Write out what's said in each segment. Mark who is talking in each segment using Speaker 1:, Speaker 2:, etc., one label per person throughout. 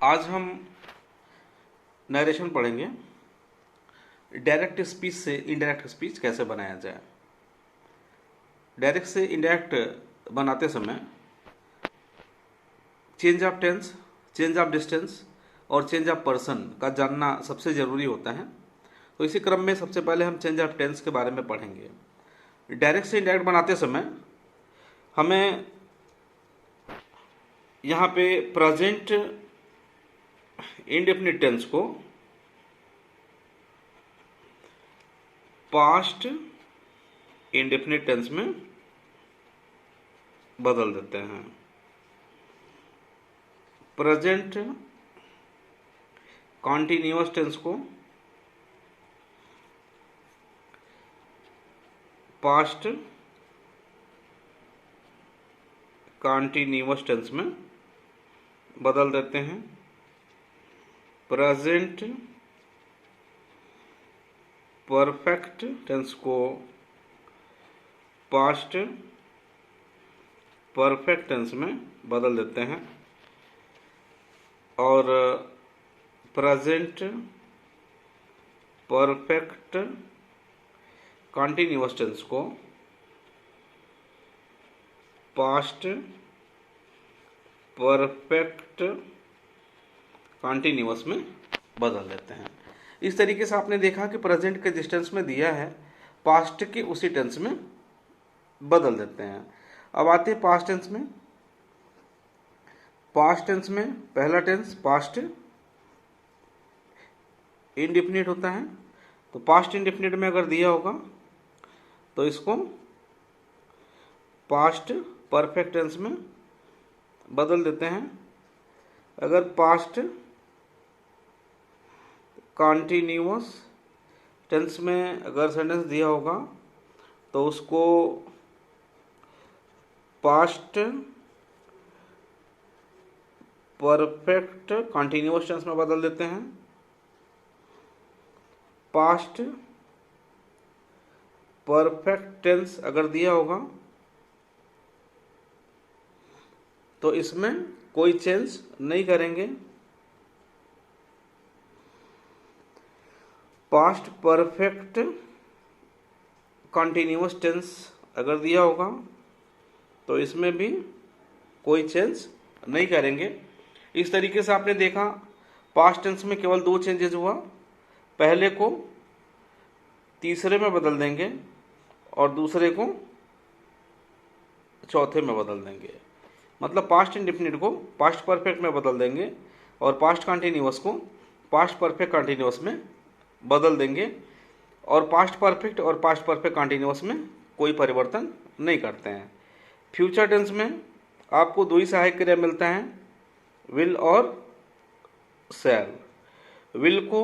Speaker 1: आज हम नरेशन पढ़ेंगे। डायरेक्ट स्पीच से इनडायरेक्ट स्पीच कैसे बनाया जाए। डायरेक्ट से इनडायरेक्ट बनाते समय change of tense, change of distance और चेंज ऑफ पर्सन का जानना सबसे ज़रूरी होता है। तो इसी क्रम में सबसे पहले हम चेंज ऑफ टेंस के बारे में पढ़ेंगे। डायरेक्ट से इनडायरेक्ट बनाते समय हमें यहाँ पे प्रेजेंट इंडेफिनिट टेंस को पास्ट इंडेफिनिट टेंस में बदल देते हैं। प्रेजेंट कॉन्टिन्यूअस टेंस को पास्ट कॉन्टिन्यूअस टेंस में बदल देते हैं। प्रेजेंट परफेक्ट टेंस को पास्ट परफेक्ट टेंस में बदल देते हैं और प्रेजेंट परफेक्ट कॉन्टिन्यूअस टेंस को पास्ट परफेक्ट कॉन्टिन्यूअस में बदल देते हैं। इस तरीके से आपने देखा कि प्रेजेंट के जिस टेंस में दिया है पास्ट के उसी टेंस में बदल देते हैं। अब आते हैं पास्ट टेंस में। पास्ट टेंस में पहला टेंस पास्ट इंडेफिनिट होता है। तो पास्ट इंडेफिनिट में अगर दिया होगा तो इसको पास्ट परफेक्ट टेंस में बदल देते हैं। अगर पास्ट कॉन्टिन्यूअस टेंस में अगर सेंटेंस दिया होगा तो उसको पास्ट परफेक्ट कॉन्टिन्यूअस टेंस में बदल देते हैं। पास्ट परफेक्ट टेंस अगर दिया होगा तो इसमें कोई चेंज नहीं करेंगे। पास्ट परफेक्ट कॉन्टिन्यूअस टेंस अगर दिया होगा तो इसमें भी कोई चेंज नहीं करेंगे। इस तरीके से आपने देखा पास्ट टेंस में केवल दो चेंजेस हुआ। पहले को तीसरे में बदल देंगे और दूसरे को चौथे में बदल देंगे। मतलब पास्ट इंडेफिनिट को पास्ट परफेक्ट में बदल देंगे और पास्ट कॉन्टिन्यूअस को पास्ट परफेक्ट कॉन्टिन्यूअस में बदल देंगे और पास्ट परफेक्ट और पास्ट परफेक्ट कॉन्टिन्यूअस में कोई परिवर्तन नहीं करते हैं। फ्यूचर टेंस में आपको दो ही सहायक क्रिया मिलता है, विल और शैल। विल को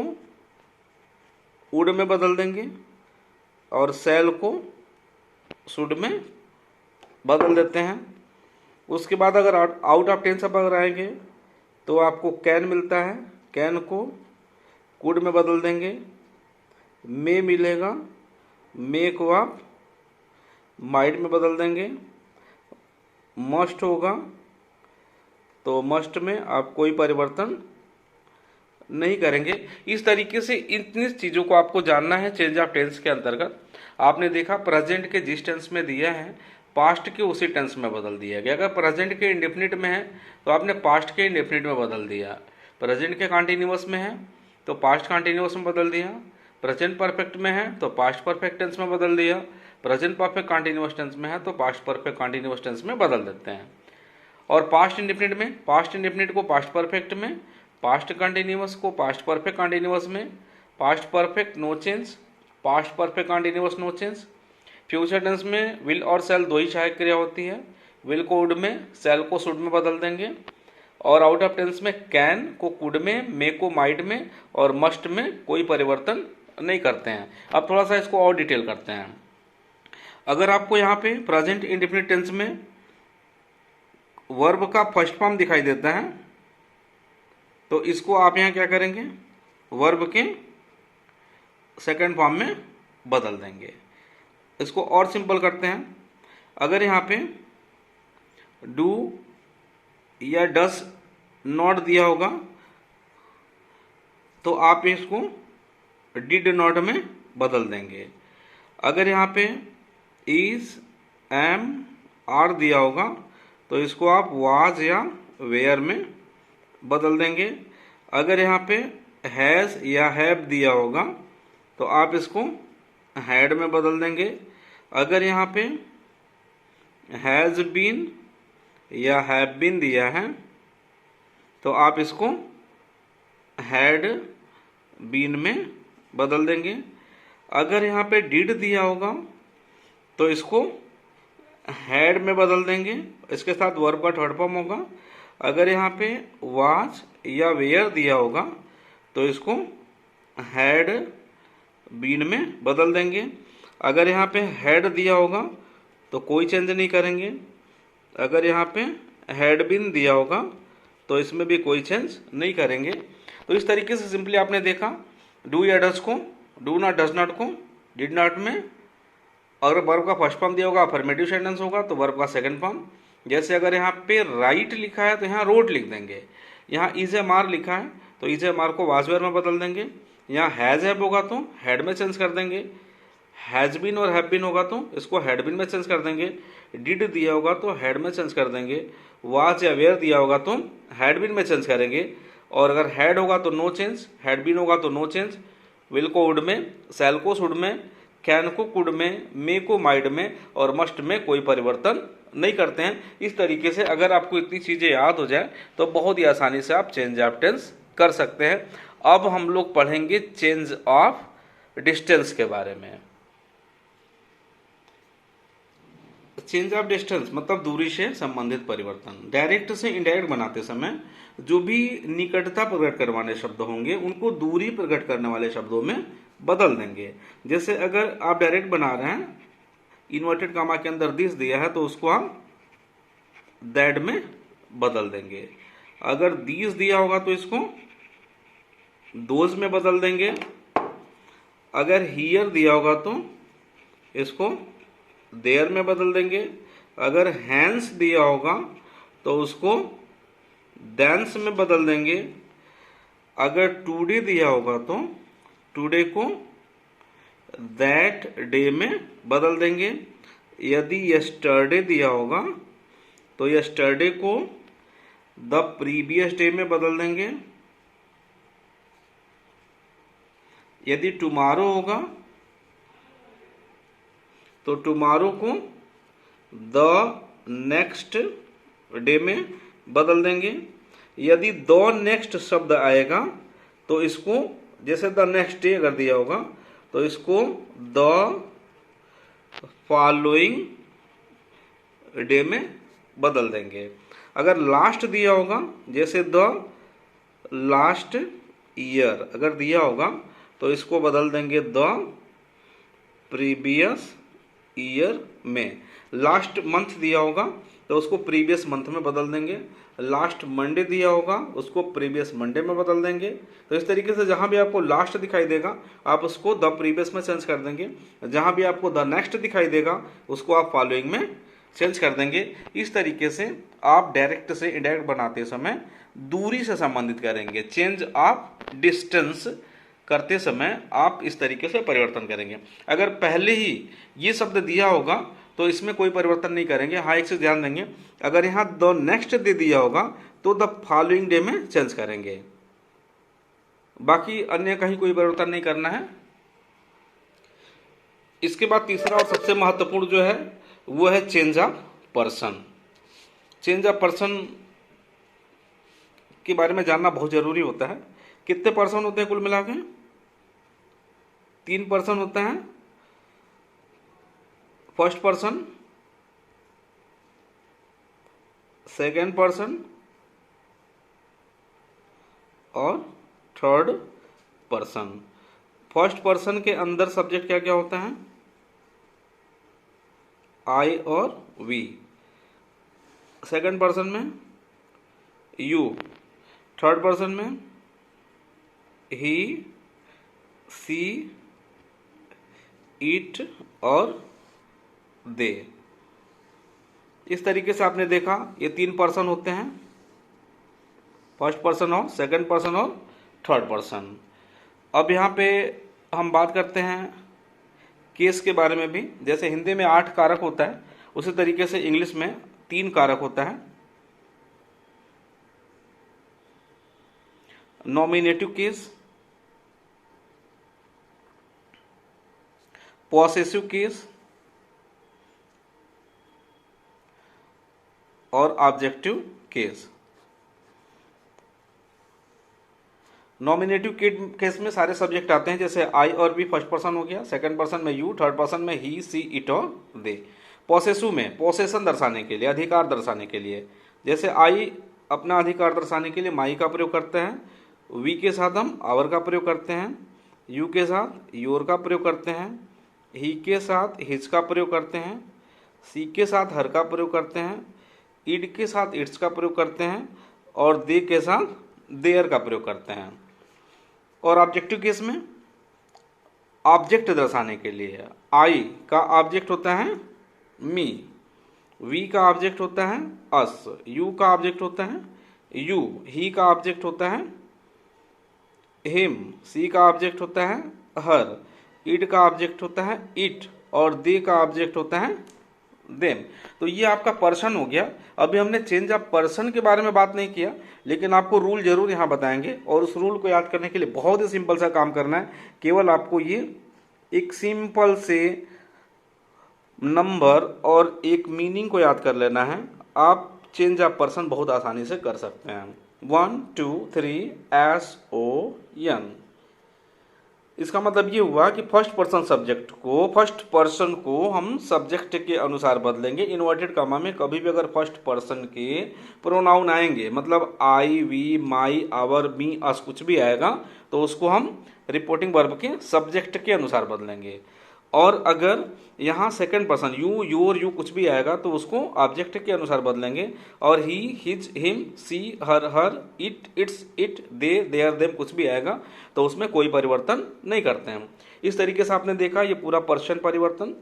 Speaker 1: वुड में बदल देंगे और शैल को शुड में बदल देते हैं। उसके बाद अगर आउट ऑफ टेंस अब अगर आएंगे तो आपको कैन मिलता है, कैन को कुड में बदल देंगे। मे मिलेगा, मे को आप माइट में बदल देंगे। मस्ट होगा तो मस्ट में आप कोई परिवर्तन नहीं करेंगे। इस तरीके से इतनी चीज़ों को आपको जानना है चेंज ऑफ टेंस के अंतर्गत। आपने देखा प्रेजेंट के जिस टेंस में दिया है पास्ट के उसी टेंस में बदल दिया गया। अगर प्रेजेंट के इंडेफिनिट में है तो आपने पास्ट के इंडेफिनिट में बदल दिया। प्रेजेंट के कॉन्टिन्यूअस में है तो पास्ट कॉन्टिन्यूअस में बदल दिया। प्रेजेंट परफेक्ट में है तो पास्ट परफेक्ट टेंस में बदल दिया। प्रेजेंट परफेक्ट कॉन्टिन्यूअस टेंस में है तो पास्ट परफेक्ट कॉन्टिन्यूअस टेंस में बदल देते हैं। और पास्ट इंडेफिनिट में पास्ट इंडेफिनिट को पास्ट परफेक्ट में, पास्ट कॉन्टिन्यूअस को पास्ट परफेक्ट कॉन्टिन्यूअस में, past perfect no change, past perfect continuous no change. Future tense में विल और शैल दो ही सहायक क्रिया होती है। विल को वुड में, शैल को शुड में बदल देंगे। और आउट ऑफ टेंस में कैन को कुड में, मे को माइट में और मस्ट में कोई परिवर्तन नहीं करते हैं। अब थोड़ा सा इसको और डिटेल करते हैं। अगर आपको यहाँ पे प्रेजेंट इंडेफिनिट टेंस में वर्ब का फर्स्ट फॉर्म दिखाई देता है तो इसको आप यहाँ क्या करेंगे, वर्ब के सेकंड फॉर्म में बदल देंगे। इसको और सिंपल करते हैं। अगर यहाँ पे डू या डस नॉट दिया होगा तो आप इसको डिड नॉट में बदल देंगे। अगर यहाँ पे इज, एम, आर दिया होगा तो इसको आप वाज या वेयर में बदल देंगे। अगर यहाँ पे हैज़ या हैव दिया होगा तो आप इसको हैड में बदल देंगे। अगर यहाँ पे हैज़ बीन या हैव बीन दिया है तो आप इसको हैड बीन में बदल देंगे। अगर यहाँ पे डिड दिया होगा तो इसको हैड में बदल देंगे, इसके साथ वर्ब का थर्ड फॉर्म होगा। अगर यहाँ पे वाज या वेयर दिया होगा तो इसको हैड बीन में बदल देंगे। अगर यहाँ पे हैड दिया होगा तो कोई चेंज नहीं करेंगे। अगर यहाँ पे हैड बीन दिया होगा तो इसमें भी कोई चेंज नहीं करेंगे। तो इस तरीके से सिंपली आपने देखा डू या डज को, डू नॉट डज नॉट को डिड नॉट में, अगर वर्ब का फर्स्ट फॉर्म दिया होगा अफर्मेटिव सेंटेंस होगा तो वर्ब का सेकंड फॉर्म। जैसे अगर यहाँ पे राइट लिखा है तो यहाँ रोट लिख देंगे। यहाँ इज ए मार लिखा है तो इज ए मार को वाज वेयर में बदल देंगे। यहाँ हैज़ हैव होगा तो हैड में चेंज कर देंगे। हैज़ बीन और हैव बीन होगा तो इसको हैड बीन में चेंज कर देंगे। डिड दिया होगा तो हैड में चेंज कर देंगे। वाज या वेयर दिया होगा तो हैड बीन में चेंज करेंगे। और अगर हैड होगा तो नो चेंज, हैड बीन होगा तो नो चेंज। विल को वुड में, शैल को शुड में, कैन को कुड में, मे को माइड में और मस्ट में कोई परिवर्तन नहीं करते हैं। इस तरीके से अगर आपको इतनी चीज़ें याद हो जाए तो बहुत ही आसानी से आप चेंज ऑफ टेंस कर सकते हैं। अब हम लोग पढ़ेंगे चेंज ऑफ डिस्टेंस के बारे में। चेंज ऑफ डिस्टेंस मतलब दूरी से संबंधित परिवर्तन। डायरेक्ट से इनडायरेक्ट बनाते समय जो भी निकटता प्रकट करवाने शब्द होंगे उनको दूरी प्रकट करने वाले शब्दों में बदल देंगे। जैसे अगर आप डायरेक्ट बना रहे हैं, इन्वर्टेड कामा के अंदर दिस दिया है तो उसको हम दैट में बदल देंगे। अगर दीज दिया होगा तो इसको दोज में बदल देंगे। अगर हियर दिया होगा तो इसको देयर में बदल देंगे। अगर हैंस दिया होगा तो उसको देंस में बदल देंगे। अगर टुडे दिया होगा तो टुडे को दैट डे में बदल देंगे। यदि यस्टरडे दिया होगा तो यस्टरडे को द प्रीवियस डे में बदल देंगे। यदि टुमारो होगा तो टुमारो को द नेक्स्ट डे में बदल देंगे। यदि द नेक्स्ट शब्द आएगा तो इसको, जैसे द नेक्स्ट डे अगर दिया होगा तो इसको द फॉलोइंग डे में बदल देंगे। अगर लास्ट दिया होगा, जैसे द लास्ट ईयर अगर दिया होगा तो इसको बदल देंगे द प्रीवियस ईयर में। लास्ट मंथ दिया होगा तो उसको प्रीवियस मंथ में बदल देंगे। लास्ट मंडे दिया होगा उसको प्रीवियस मंडे में बदल देंगे। तो इस तरीके से जहां भी आपको लास्ट दिखाई देगा आप उसको द प्रीवियस में चेंज कर देंगे। जहां भी आपको द नेक्स्ट दिखाई देगा उसको आप फॉलोइंग में चेंज कर देंगे। इस तरीके से आप डायरेक्ट से इनडायरेक्ट बनाते समय दूरी से संबंधित करेंगे। चेंज ऑफ डिस्टेंस करते समय आप इस तरीके से परिवर्तन करेंगे। अगर पहले ही ये शब्द दिया होगा तो इसमें कोई परिवर्तन नहीं करेंगे। हाँ, एक चीज ध्यान देंगे, अगर यहाँ द नेक्स्ट डे दिया होगा तो द फॉलोइंग डे में चेंज करेंगे। बाकी अन्य कहीं कोई परिवर्तन नहीं करना है। इसके बाद तीसरा और सबसे महत्वपूर्ण जो है वो है change of person. Change of person के बारे में जानना बहुत जरूरी होता है। कितने पर्सन होते हैं कुल मिला के? 3 पर्सन होते हैं। फर्स्ट पर्सन, सेकेंड पर्सन और थर्ड पर्सन। फर्स्ट पर्सन के अंदर सब्जेक्ट क्या क्या होता है? आई और वी। सेकेंड पर्सन में यू। थर्ड पर्सन में ही, सी, इट और दे। इस तरीके से आपने देखा ये 3 पर्सन होते हैं, फर्स्ट पर्सन और सेकंड पर्सन और थर्ड पर्सन। अब यहाँ पे हम बात करते हैं केस के बारे में भी। जैसे हिंदी में 8 कारक होता है, उसी तरीके से इंग्लिश में 3 कारक होता है। नॉमिनेटिव केस, पॉसेसिव केस और ऑब्जेक्टिव केस। नॉमिनेटिव केस में सारे सब्जेक्ट आते हैं, जैसे आई और बी फर्स्ट पर्सन हो गया, सेकंड पर्सन में यू, थर्ड पर्सन में ही, सी, इट और दे। पॉसेसिव में पोसेशन दर्शाने के लिए, अधिकार दर्शाने के लिए, जैसे आई अपना अधिकार दर्शाने के लिए माई का प्रयोग करते हैं, वी के साथ हम आवर का प्रयोग करते हैं, यू के साथ योर का प्रयोग करते हैं, ही के साथ हिज का प्रयोग करते हैं, सी के साथ हर का प्रयोग करते हैं, इड के साथ इट्स का प्रयोग करते हैं और दे के साथ देयर का प्रयोग करते हैं। और ऑब्जेक्टिव केस में ऑब्जेक्ट दर्शाने के लिए आई का ऑब्जेक्ट होता है मी, वी का ऑब्जेक्ट होता है अस, यू का ऑब्जेक्ट होता है यू, ही का ऑब्जेक्ट होता है हिम, सी का ऑब्जेक्ट होता है हर, इड का ऑब्जेक्ट होता है इट और दे का ऑब्जेक्ट होता है देम। तो ये आपका पर्सन हो गया। अभी हमने चेंज ऑफ पर्सन के बारे में बात नहीं किया, लेकिन आपको रूल जरूर यहाँ बताएंगे और उस रूल को याद करने के लिए बहुत ही सिंपल सा काम करना है। केवल आपको ये एक सिंपल से नंबर और एक मीनिंग को याद कर लेना है। आप चेंज ऑफ पर्सन बहुत आसानी से कर सकते हैं। 1 2 3 SON। इसका मतलब ये हुआ कि फर्स्ट पर्सन को हम सब्जेक्ट के अनुसार बदलेंगे। इन्वर्टेड कॉमा में कभी भी अगर फर्स्ट पर्सन के प्रोनाउन आएंगे, मतलब आई, वी, माई, आवर, मी, अस कुछ भी आएगा, तो उसको हम रिपोर्टिंग वर्ब के सब्जेक्ट के अनुसार बदलेंगे। और अगर यहाँ second person you, your, you कुछ भी आएगा तो उसको ऑब्जेक्ट के अनुसार बदलेंगे। और he, his, him, she, her, it, its, it, they, their, them कुछ भी आएगा तो उसमें कोई परिवर्तन नहीं करते हैं। इस तरीके से आपने देखा ये पूरा पर्सन परिवर्तन,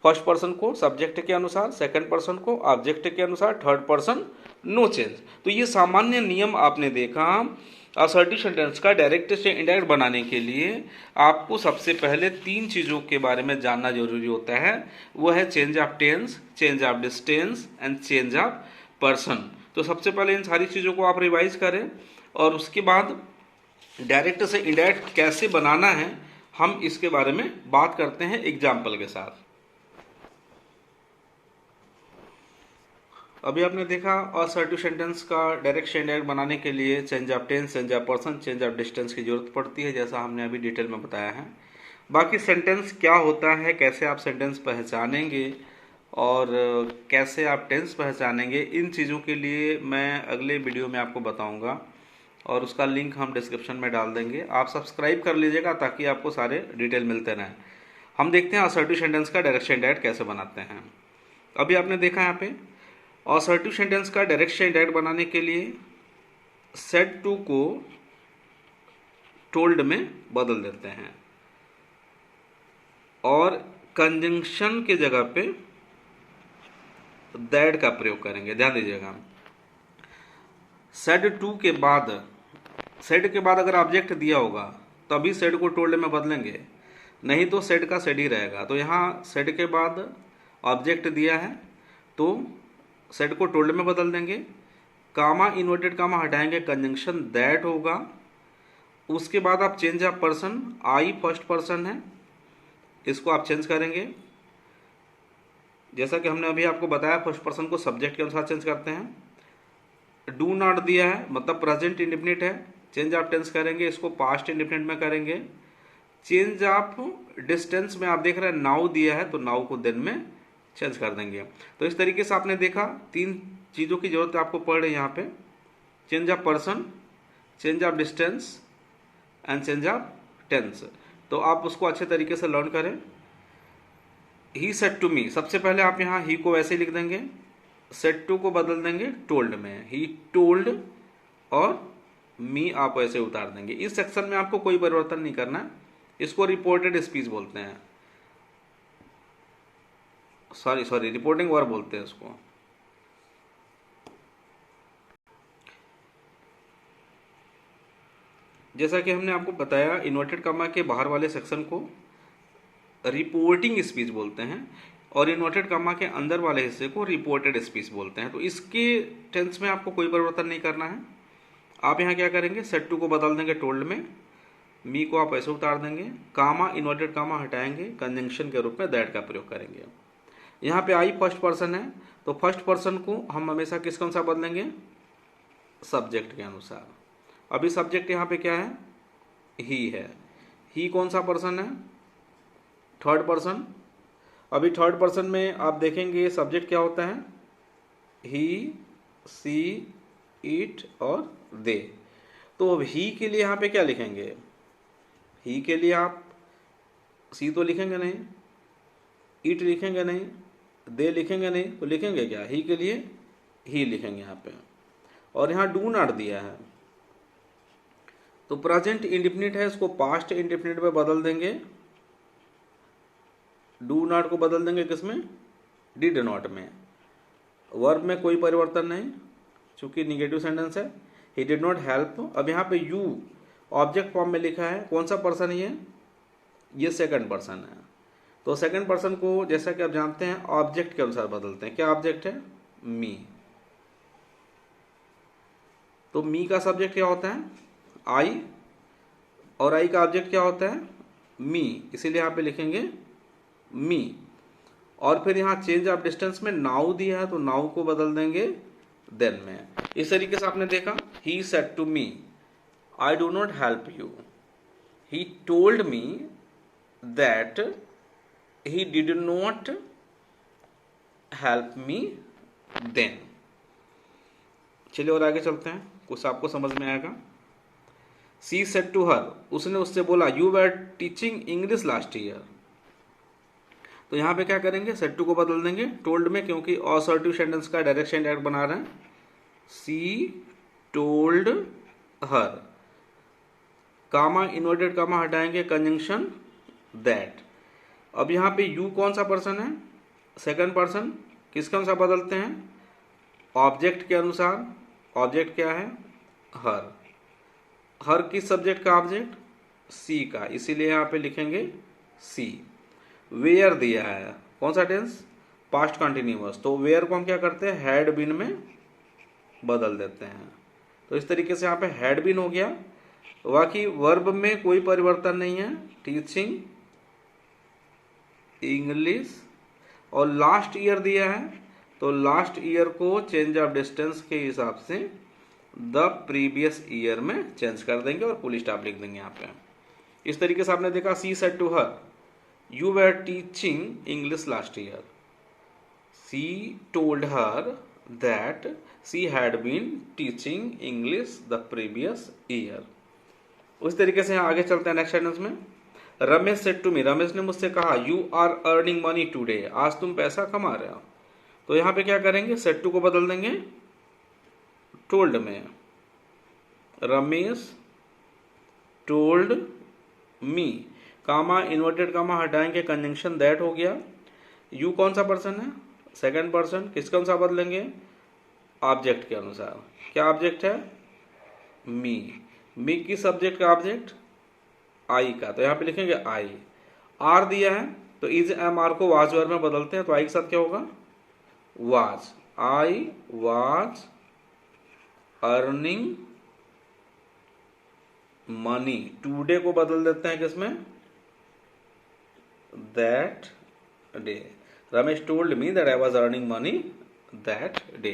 Speaker 1: फर्स्ट पर्सन को सब्जेक्ट के अनुसार, सेकंड पर्सन को ऑब्जेक्ट के अनुसार, थर्ड पर्सन नो चेंज। तो ये सामान्य नियम आपने देखा। असर्टिव सेंटेंस का डायरेक्ट से इनडायरेक्ट बनाने के लिए आपको सबसे पहले 3 चीज़ों के बारे में जानना जरूरी होता है। वो है change of tense, change of distance and change of person. तो सबसे पहले इन सारी चीज़ों को आप रिवाइज करें और उसके बाद डायरेक्ट से इनडायरेक्ट कैसे बनाना है हम इसके बारे में बात करते हैं एग्जाम्पल के साथ। अभी आपने देखा असर्टिव सेंटेंस का डायरेक्ट से इनडायरेक्ट बनाने के लिए change of tense, change of person, change of distance की जरूरत पड़ती है, जैसा हमने अभी डिटेल में बताया है। बाकी सेंटेंस क्या होता है, कैसे आप सेंटेंस पहचानेंगे और कैसे आप टेंस पहचानेंगे, इन चीज़ों के लिए मैं अगले वीडियो में आपको बताऊंगा और उसका लिंक हम डिस्क्रिप्शन में डाल देंगे। आप सब्सक्राइब कर लीजिएगा ताकि आपको सारे डिटेल मिलते रहें। हम देखते हैं असर्टिव सेंटेंस का डायरेक्ट से इनडायरेक्ट कैसे बनाते हैं। अभी आपने देखा यहाँ पे असर्टिव सेंटेंस का डायरेक्ट से इनडायरेक्ट बनाने के लिए सेड टू को टोल्ड में बदल देते हैं और कंजंक्शन के जगह पे दैट का प्रयोग करेंगे। ध्यान दीजिएगा, सेड टू के बाद, सेड के बाद अगर ऑब्जेक्ट दिया होगा तभी सेड को टोल्ड में बदलेंगे, नहीं तो सेड का सेड ही रहेगा। तो यहाँ सेड के बाद ऑब्जेक्ट दिया है तो सेड को टोल्ड में बदल देंगे, कामा इन्वर्टेड कामा हटाएंगे, कंजंक्शन दैट होगा। उसके बाद आप change of person, I first person है, इसको आप चेंज करेंगे। जैसा कि हमने अभी आपको बताया फर्स्ट पर्सन को सब्जेक्ट के अनुसार चेंज करते हैं। डू नॉट दिया है मतलब प्रेजेंट इंडेफिनिट है, चेंज ऑफ टेंस करेंगे, इसको पास्ट इंडेफिनिट में करेंगे। चेंज ऑफ डिस्टेंस में आप देख रहे हैं नाउ दिया है तो नाउ को देन में चेंज कर देंगे। तो इस तरीके से आपने देखा 3 चीज़ों की जरूरत आपको पड़ रही है यहाँ पे, change of person, change of distance and change of tense. तो आप उसको अच्छे तरीके से लर्न करें। ही सेड टू मी, सबसे पहले आप यहाँ ही को ऐसे लिख देंगे, सेड टू को बदल देंगे टोल्ड में, ही टोल्ड, और मी आप ऐसे उतार देंगे। इस सेक्शन में आपको कोई परिवर्तन नहीं करना है, इसको रिपोर्टेड स्पीच बोलते हैं, सॉरी रिपोर्टिंग वर्ब बोलते हैं इसको। जैसा कि हमने आपको बताया, इन्वर्टेड कॉमा के बाहर वाले सेक्शन को रिपोर्टिंग स्पीच बोलते हैं और इन्वर्टेड कॉमा के अंदर वाले हिस्से को रिपोर्टेड स्पीच बोलते हैं। तो इसके टेंस में आपको कोई परिवर्तन नहीं करना है। आप यहाँ क्या करेंगे, सेड टू को बदल देंगे टोल्ड में, मी को आप ऐसे उतार देंगे, कामा इन्वर्टेड कामा हटाएंगे, कंजंक्शन के रूप में दैट का प्रयोग करेंगे। यहाँ पे आई फर्स्ट पर्सन है, तो फर्स्ट पर्सन को हम हमेशा किसके अनुसार बदलेंगे, सब्जेक्ट के अनुसार। अभी सब्जेक्ट यहाँ पे क्या है, ही है। ही कौन सा पर्सन है, थर्ड पर्सन। अभी थर्ड पर्सन में आप देखेंगे सब्जेक्ट क्या होता है, ही, सी, इट और दे। तो अब ही के लिए यहाँ पे क्या लिखेंगे, ही के लिए आप सी तो लिखेंगे नहीं, इट लिखेंगे नहीं, दे लिखेंगे नहीं, तो लिखेंगे क्या, ही के लिए ही लिखेंगे यहाँ पे। और यहाँ डू नॉट दिया है, तो प्रेजेंट इंडेफिनिट है, इसको पास्ट इंडेफिनिट में बदल देंगे। डू नॉट को बदल देंगे किसमें, डिड नॉट में। वर्ब में कोई परिवर्तन नहीं चूंकि निगेटिव सेंटेंस है। ही डिड नॉट हेल्प। अब यहाँ पे यू ऑब्जेक्ट फॉर्म में लिखा है, कौन सा पर्सन है ये सेकंड पर्सन है। तो सेकंड पर्सन को जैसा कि आप जानते हैं ऑब्जेक्ट के अनुसार बदलते हैं। क्या ऑब्जेक्ट है, मी। तो मी का सब्जेक्ट क्या होता है, आई, और आई का ऑब्जेक्ट क्या होता है, मी, इसीलिए यहाँ पे लिखेंगे मी। और फिर यहाँ चेंज ऑफ डिस्टेंस में नाउ दिया है, तो नाउ को बदल देंगे देन में। इस तरीके से आपने देखा, he said to me I do not help you, he told me that he did not help me then. चलिए और आगे चलते हैं, कुछ आपको समझ में आएगा। सी सेड टू हर, उसने उससे बोला, you were teaching English last year. तो यहाँ पे क्या करेंगे, सेड टू को बदल देंगे टोल्ड में, क्योंकि असर्टिव सेंटेंस का डायरेक्ट डायरेक्ट बना रहे हैं। सी टोल्ड हर, कामा इन्वर्टेड कामा हटाएंगे, कंजंक्शन दैट। अब यहाँ पे यू कौन सा पर्सन है, सेकंड पर्सन। किसके अनुसार बदलते हैं, ऑब्जेक्ट के अनुसार। ऑब्जेक्ट क्या है, हर। हर किस सब्जेक्ट का ऑब्जेक्ट, सी का, इसीलिए यहाँ पे लिखेंगे सी। वेयर दिया है, कौन सा टेंस, पास्ट कंटिन्यूअस। तो वेयर को हम क्या करते हैं, हैड बीन में बदल देते हैं। तो इस तरीके से यहाँ पे हैड बीन हो गया। बाकी वर्ब में कोई परिवर्तन नहीं है, टीचिंग इंग्लिश। और लास्ट ईयर दिया है, तो लास्ट ईयर को चेंज ऑफ डिस्टेंस के हिसाब से द प्रीवियस ईयर में चेंज कर देंगे और फुल स्टॉप लिख देंगे यहाँ पे। इस तरीके से आपने देखा, she said to her you were teaching English last year, she told her that she had been teaching English the previous year. उस तरीके से आगे चलते हैं नेक्स्ट सेंटेंस में। Ramesh said to me, Ramesh ने मुझसे कहा, you are earning money today, आज तुम पैसा कमा रहे हो। तो यहाँ पे क्या करेंगे, सेड टू को बदल देंगे टोल्ड में। रमेश टोल्ड मी, कामा इन्वर्टेड कामा हटाएंगे, कंजंक्शन दैट हो गया। यू कौन सा पर्सन है, सेकंड पर्सन। किसके अनुसार बदलेंगे, ऑब्जेक्ट के अनुसार। क्या ऑब्जेक्ट है, मी। मी किस सब्जेक्ट का ऑब्जेक्ट, आई का, तो यहाँ पे लिखेंगे आई। आर दिया है, तो इज एम आर को वाज वर्ब में बदलते हैं, तो आई के साथ क्या होगा, was. I was earning money, today को बदल देते हैं किसमें, that day. Ramesh told me that I was earning money that day.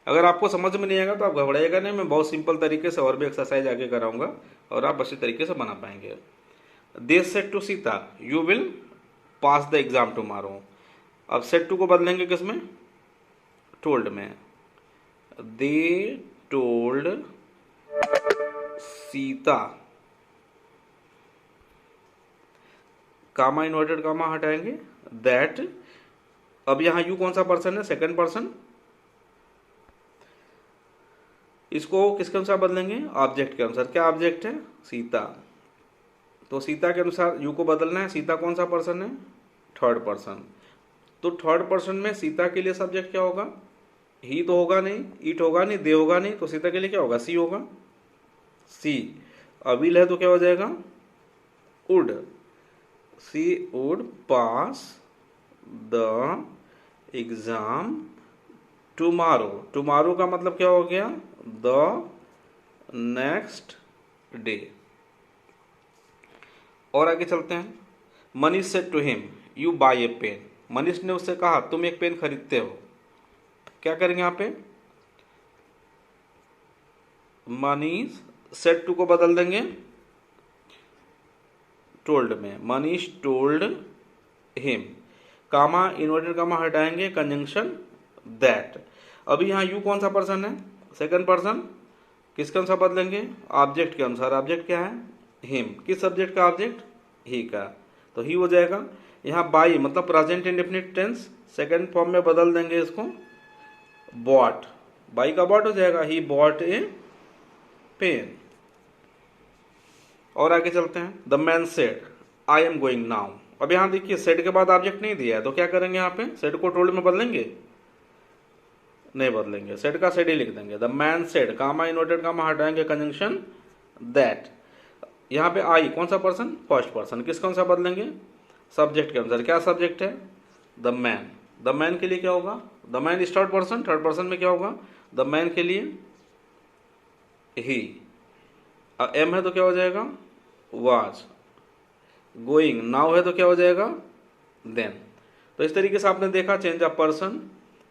Speaker 1: अगर आपको समझ में नहीं आएगा तो आप घबराइएगा नहीं, मैं बहुत सिंपल तरीके से और भी एक्सरसाइज आगे कराऊंगा और आप अच्छी तरीके से बना पाएंगे। They said to Sita, you will pass the exam tomorrow. अब सेड टू को बदलेंगे किसमें, टोल्ड में। They told Sita, comma inverted comma हटाएंगे, दैट। अब यहां यू कौन सा पर्सन है, सेकंड पर्सन। इसको किसके अनुसार बदलेंगे, ऑब्जेक्ट के अनुसार। क्या ऑब्जेक्ट है, सीता। तो सीता के अनुसार यू को बदलना है। सीता कौन सा पर्सन है, थर्ड पर्सन। तो थर्ड पर्सन में सीता के लिए सब्जेक्ट क्या होगा, ही तो होगा नहीं, इट होगा नहीं, दे होगा नहीं, तो सीता के लिए क्या होगा, सी होगा, सी। विल है तो क्या हो जाएगा would, she would pass the exam tomorrow. Tomorrow का मतलब क्या हो गया द नेक्स्ट डे। और आगे चलते हैं। Manish said to him you buy a pen. Manish ने उससे कहा तुम एक पेन खरीदते हो। क्या करेंगे यहाँ पे मनीष सेड टू को बदल देंगे टोल्ड में, मनीष टोल्ड हिम, कामा इन्वर्टेड कामा हटाएंगे, कंजंक्शन दैट। अभी यहाँ यू कौन सा पर्सन है सेकंड पर्सन, किसके अनुसार बदलेंगे ऑब्जेक्ट के अनुसार। ऑब्जेक्ट क्या है हिम, किस सब्जेक्ट का ऑब्जेक्ट ही का, तो ही हो जाएगा। यहाँ बाई मतलब present indefinite tense second form में बदल देंगे इसको बॉट, बाई का बॉट हो जाएगा ही बॉट ए पेन। और आगे चलते हैं। The man said I am going now. अब यहां देखिए सेड के बाद ऑब्जेक्ट नहीं दिया है तो क्या करेंगे यहाँ पे सेड को टोल्ड में बदलेंगे, नहीं बदलेंगे, सेड का सेड ही लिख देंगे। The man said comma inverted comma हटाएंगे कंजंक्शन दैट। यहाँ पे आई कौन सा पर्सन फर्स्ट पर्सन, किस कौन सा बदलेंगे सब्जेक्ट के अनुसार। क्या सब्जेक्ट है द मैन, द मैन के लिए क्या होगा the man is third person, third person में क्या होगा द मैन के लिए ही, एम है तो क्या हो जाएगा वाज, गोइंग नाउ है तो क्या हो जाएगा देन। तो इस तरीके से आपने देखा change of person,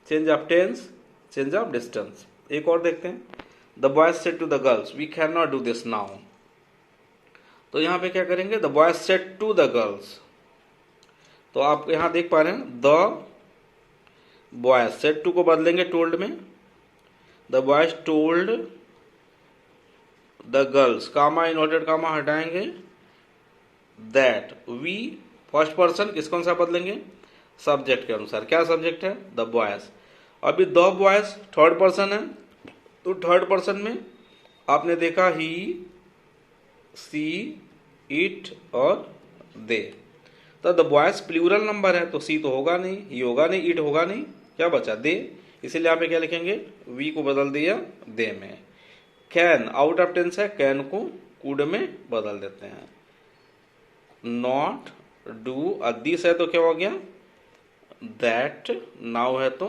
Speaker 1: change of tense, change of distance. एक और देखते हैं। The boys said to the girls we can not do this now. तो यहाँ पे क्या करेंगे the boys said to the girls, तो आप यहाँ देख पा रहे हैं द बॉयज सेड टू को बदलेंगे टोल्ड में, the boys told the girls, comma inverted comma हटाएंगे दैट, वी फर्स्ट पर्सन किस कौन सा बदलेंगे सब्जेक्ट के अनुसार। क्या सब्जेक्ट है द बॉयज। अभी द बॉयज थर्ड पर्सन है तो थर्ड पर्सन में आपने देखा ही सी इट और दे, तो द बॉयज प्लूरल नंबर है तो सी तो होगा नहीं, ही होगा नहीं, इट होगा नहीं, क्या बचा दे, इसीलिए यहाँ पे क्या लिखेंगे वी को बदल दिया दे में। कैन आउट ऑफ टेंस है, कैन को कुड में बदल देते हैं। नॉट डू दिस है तो क्या हो गया दैट, नाउ है तो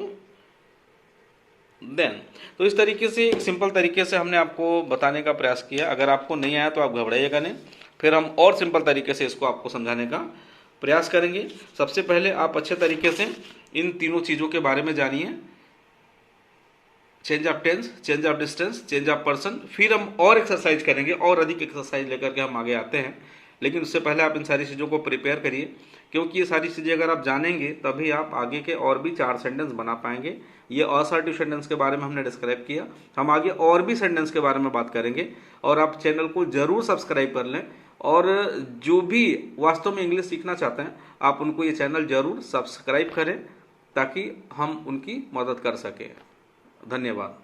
Speaker 1: देन। तो इस तरीके से एक सिंपल तरीके से हमने आपको बताने का प्रयास किया। अगर आपको नहीं आया तो आप घबराइएगा नहीं, फिर हम और सिंपल तरीके से इसको आपको समझाने का प्रयास करेंगे। सबसे पहले आप अच्छे तरीके से इन तीनों चीज़ों के बारे में जानिए, change of tense, change of distance, change of person. फिर हम और एक्सरसाइज करेंगे, और अधिक एक्सरसाइज लेकर के हम आगे आते हैं। लेकिन उससे पहले आप इन सारी चीज़ों को प्रिपेयर करिए, क्योंकि ये सारी चीज़ें अगर आप जानेंगे तभी आप आगे के और भी 4 सेंटेंस बना पाएंगे। ये असर्टिव सेंटेंस के बारे में हमने डिस्क्राइब किया, हम आगे और भी सेंटेंस के बारे में बात करेंगे। और आप चैनल को जरूर सब्सक्राइब कर लें, और जो भी वास्तव में इंग्लिश सीखना चाहते हैं आप उनको ये चैनल जरूर सब्सक्राइब करें ताकि हम उनकी मदद कर सकें। धन्यवाद।